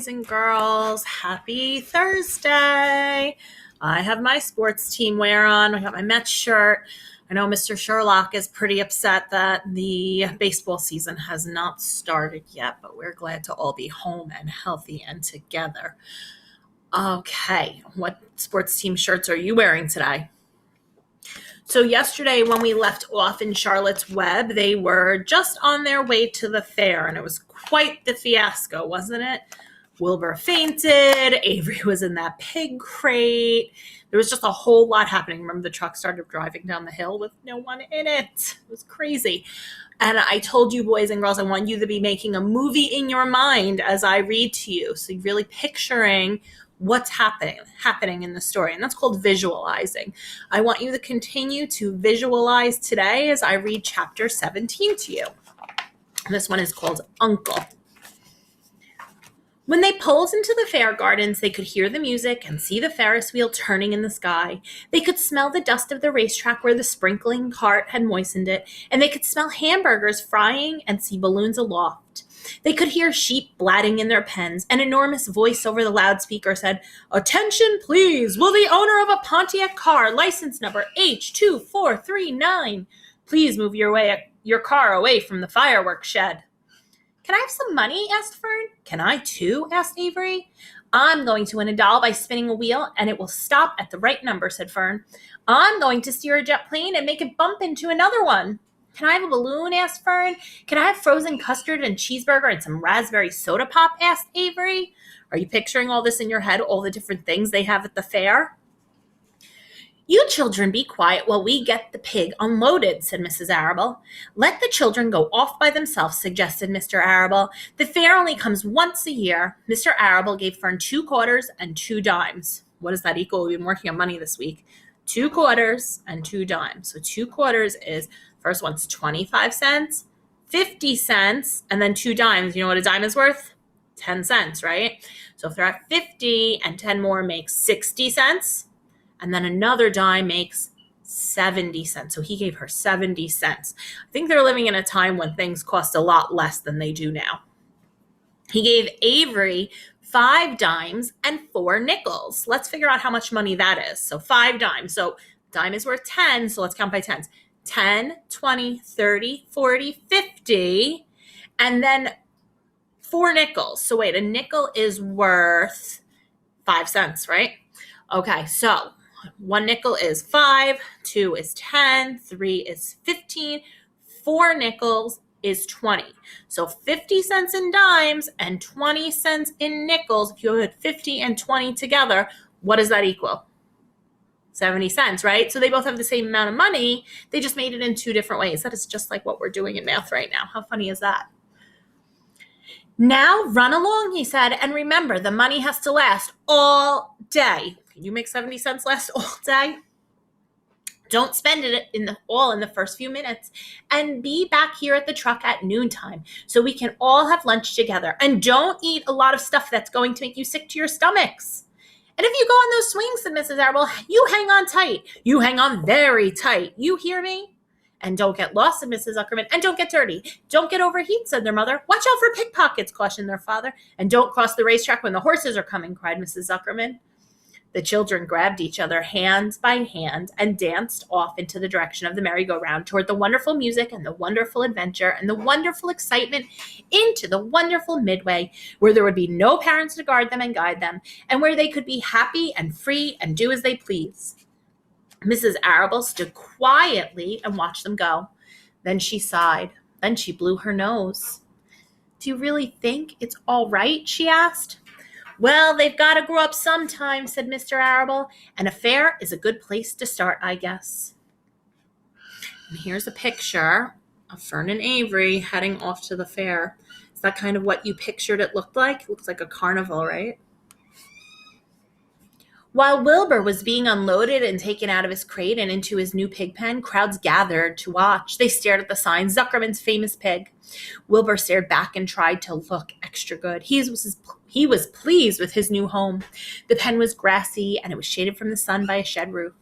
And girls, happy Thursday. I have my sports team wear on. I got my Mets shirt. I know Mr. Sherlock is pretty upset that the baseball season has not started yet, but we're glad to all be home and healthy and together. Okay, what sports team shirts are you wearing today? So yesterday when we left off in Charlotte's Web, they were just on their way to the fair, and it was quite the fiasco, wasn't it? Wilbur fainted. Avery was in that pig crate. There was just a whole lot happening. Remember, the truck started driving down the hill with no one in it. It was crazy. And I told you, boys and girls, I want you to be making a movie in your mind as I read to you. So you're really picturing what's happening in the story. And that's called visualizing. I want you to continue to visualize today as I read chapter 17 to you. This one is called Uncle. When they pulled into the fair gardens, they could hear the music and see the Ferris wheel turning in the sky. They could smell the dust of the racetrack where the sprinkling cart had moistened it, and they could smell hamburgers frying and see balloons aloft. They could hear sheep blatting in their pens. An enormous voice over the loudspeaker said, "Attention, please! Will the owner of a Pontiac car, license number H2439, please move your car away from the fireworks shed?" "Can I have some money?" asked Fern. "Can I too?" asked Avery. "I'm going to win a doll by spinning a wheel, and it will stop at the right number," said Fern. "I'm going to steer a jet plane and make it bump into another one." "Can I have a balloon?" asked Fern. "Can I have frozen custard and cheeseburger and some raspberry soda pop?" asked Avery. Are you picturing all this in your head, all the different things they have at the fair? "You children be quiet while we get the pig unloaded," said Mrs. Arable. "Let the children go off by themselves," suggested Mr. Arable. "The fair only comes once a year." Mr. Arable gave Fern 2 quarters and 2 dimes. What does that equal? We've been working on money this week. 2 quarters and 2 dimes. So 2 quarters is, first one's 25 cents, 50 cents, and then 2 dimes. You know what a dime is worth? 10 cents, right? So if they're at 50 and 10 more makes 60 cents. And then another dime makes 70 cents. So he gave her 70 cents. I think they're living in a time when things cost a lot less than they do now. He gave Avery 5 dimes and 4 nickels. Let's figure out how much money that is. So 5 dimes. So dime is worth 10. So let's count by tens. 10, 20, 30, 40, 50. And then 4 nickels. So wait, a nickel is worth 5 cents, right? Okay, so 1 nickel is 5, 2 is 10, 3 is 15, 4 nickels is 20. So 50 cents in dimes and 20 cents in nickels. If you put 50 and 20 together, what does that equal? 70 cents, right? So they both have the same amount of money. They just made it in 2 different ways. That is just like what we're doing in math right now. How funny is that? "Now run along," he said, "and remember, the money has to last all day." Can you make 70 cents last all day? Don't spend it all in the first few minutes, and be back here at the truck at noontime so we can all have lunch together. And don't eat a lot of stuff that's going to make you sick to your stomachs. "And if you go on those swings," said Mrs. Arable, "you hang on tight. You hang on very tight. You hear me? And don't get lost," said Mrs. Zuckerman. "And don't get dirty. Don't get overheat," said their mother. "Watch out for pickpockets," cautioned their father. "And don't cross the racetrack when the horses are coming," cried Mrs. Zuckerman. The children grabbed each other hand by hand and danced off into the direction of the merry-go-round, toward the wonderful music and the wonderful adventure and the wonderful excitement, into the wonderful Midway, where there would be no parents to guard them and guide them, and where they could be happy and free and do as they pleased. Mrs. Arable stood quietly and watched them go. Then she sighed. Then she blew her nose. "Do you really think it's all right?" she asked. "Well, they've got to grow up sometime," said Mr. Arable, "and a fair is a good place to start, I guess." And here's a picture of Fern and Avery heading off to the fair. Is that kind of what you pictured it looked like? It looks like a carnival, right? While Wilbur was being unloaded and taken out of his crate and into his new pig pen, crowds gathered to watch. They stared at the sign, "Zuckerman's famous pig." Wilbur stared back and tried to look extra good. He was pleased with his new home. The pen was grassy, and it was shaded from the sun by a shed roof.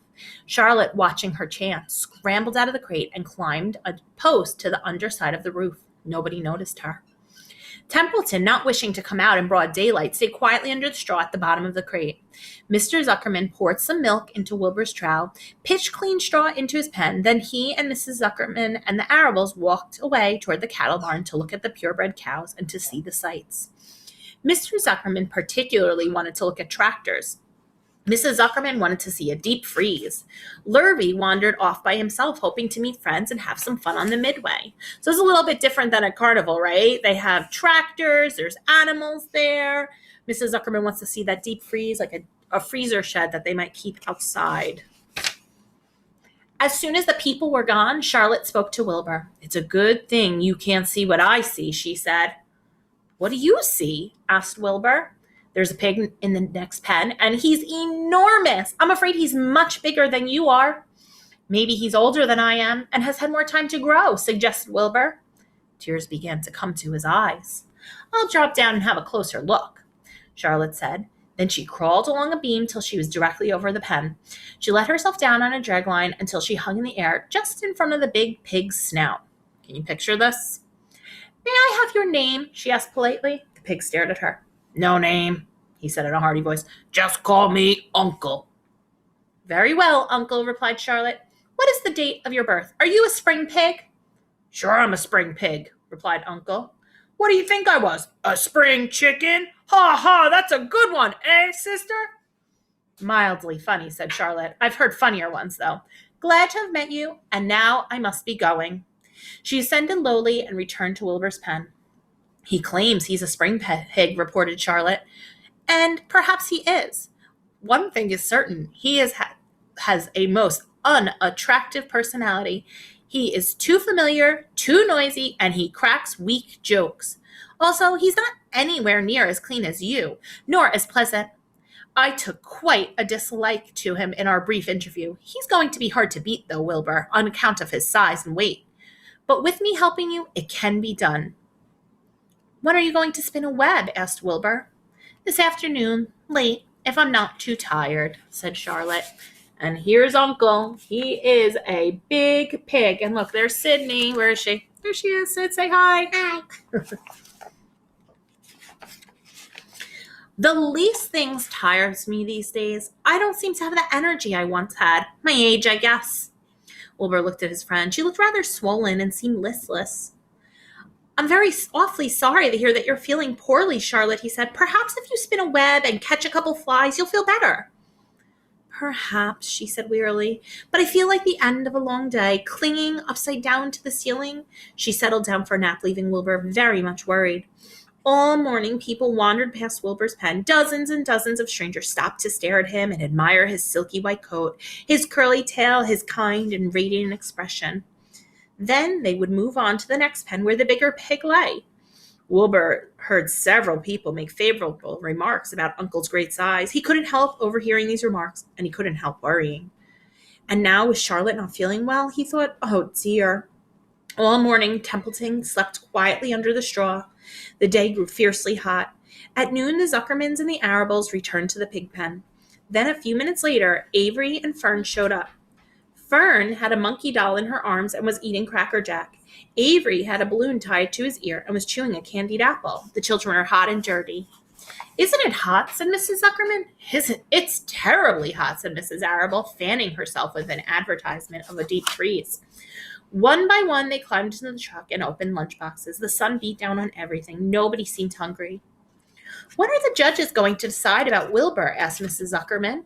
Charlotte, watching her chance, scrambled out of the crate and climbed a post to the underside of the roof. Nobody noticed her. Templeton, not wishing to come out in broad daylight, stayed quietly under the straw at the bottom of the crate. Mr. Zuckerman poured some milk into Wilbur's trough, pitched clean straw into his pen, then he and Mrs. Zuckerman and the Arables walked away toward the cattle barn to look at the purebred cows and to see the sights. Mr. Zuckerman particularly wanted to look at tractors. Mrs. Zuckerman wanted to see a deep freeze. Lurvy wandered off by himself, hoping to meet friends and have some fun on the midway. So it's a little bit different than a carnival, right? They have tractors, there's animals there. Mrs. Zuckerman wants to see that deep freeze, like a freezer shed that they might keep outside. As soon as the people were gone, Charlotte spoke to Wilbur. "It's a good thing you can't see what I see," she said. "What do you see?" asked Wilbur. "There's a pig in the next pen, and he's enormous. I'm afraid he's much bigger than you are." "Maybe he's older than I am and has had more time to grow," suggested Wilbur. Tears began to come to his eyes. "I'll drop down and have a closer look," Charlotte said. Then she crawled along a beam till she was directly over the pen. She let herself down on a drag line until she hung in the air just in front of the big pig's snout. Can you picture this? "May I have your name?" she asked politely. The pig stared at her. "No name," he said in a hearty voice. "Just call me Uncle." "Very well, Uncle," replied Charlotte. "What is the date of your birth? Are you a spring pig?" "Sure, I'm a spring pig," replied Uncle. "What do you think I was? A spring chicken? Ha ha, that's a good one, eh, sister?" "Mildly funny," said Charlotte. "I've heard funnier ones, though. Glad to have met you, and now I must be going." She ascended lowly and returned to Wilbur's pen. "He claims he's a spring pig," reported Charlotte, "and perhaps he is. One thing is certain, he has a most unattractive personality. He is too familiar, too noisy, and he cracks weak jokes. Also, he's not anywhere near as clean as you, nor as pleasant. I took quite a dislike to him in our brief interview. He's going to be hard to beat, though, Wilbur, on account of his size and weight. But with me helping you, it can be done." "When are you going to spin a web?" asked Wilbur. "This afternoon, late, if I'm not too tired," said Charlotte. And here's Uncle. He is a big pig. And look, there's Sydney. Where is she? There she is. Sid, say hi. Hi. The least things tires me these days. I don't seem to have the energy I once had. My age, I guess. Wilbur looked at his friend. She looked rather swollen and seemed listless. "I'm very awfully sorry to hear that you're feeling poorly, Charlotte," he said. "Perhaps if you spin a web and catch a couple flies, you'll feel better." "Perhaps," she said wearily, "but I feel like the end of a long day, clinging upside down to the ceiling." She settled down for a nap, leaving Wilbur very much worried. All morning, people wandered past Wilbur's pen. Dozens and dozens of strangers stopped to stare at him and admire his silky white coat, his curly tail, his kind and radiant expression. Then they would move on to the next pen where the bigger pig lay. Wilbur heard several people make favorable remarks about Uncle's great size. He couldn't help overhearing these remarks, and he couldn't help worrying. And now, with Charlotte not feeling well, he thought, "Oh dear." All morning, Templeton slept quietly under the straw. The day grew fiercely hot. At noon, the Zuckermans and the Arables returned to the pig pen. Then, a few minutes later, Avery and Fern showed up. Fern had a monkey doll in her arms and was eating Cracker Jack. Avery had a balloon tied to his ear and was chewing a candied apple. The children were hot and dirty. "Isn't it hot?" said Mrs. Zuckerman. "It's terribly hot," said Mrs. Arable, fanning herself with an advertisement of a deep freeze. One by one, they climbed into the truck and opened lunchboxes. The sun beat down on everything. Nobody seemed hungry. "When are the judges going to decide about Wilbur?" asked Mrs. Zuckerman.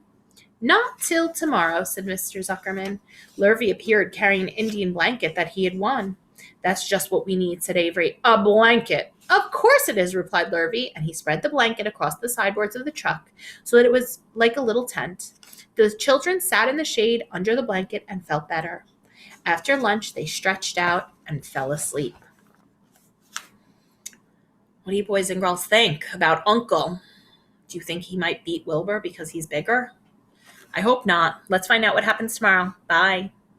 "Not till tomorrow," said Mr. Zuckerman. Lurvy appeared carrying an Indian blanket that he had won. "That's just what we need," said Avery. "A blanket." "Of course it is," replied Lurvy, and he spread the blanket across the sideboards of the truck so that it was like a little tent. The children sat in the shade under the blanket and felt better. After lunch, they stretched out and fell asleep. What do you boys and girls think about Uncle? Do you think he might beat Wilbur because he's bigger? I hope not. Let's find out what happens tomorrow. Bye.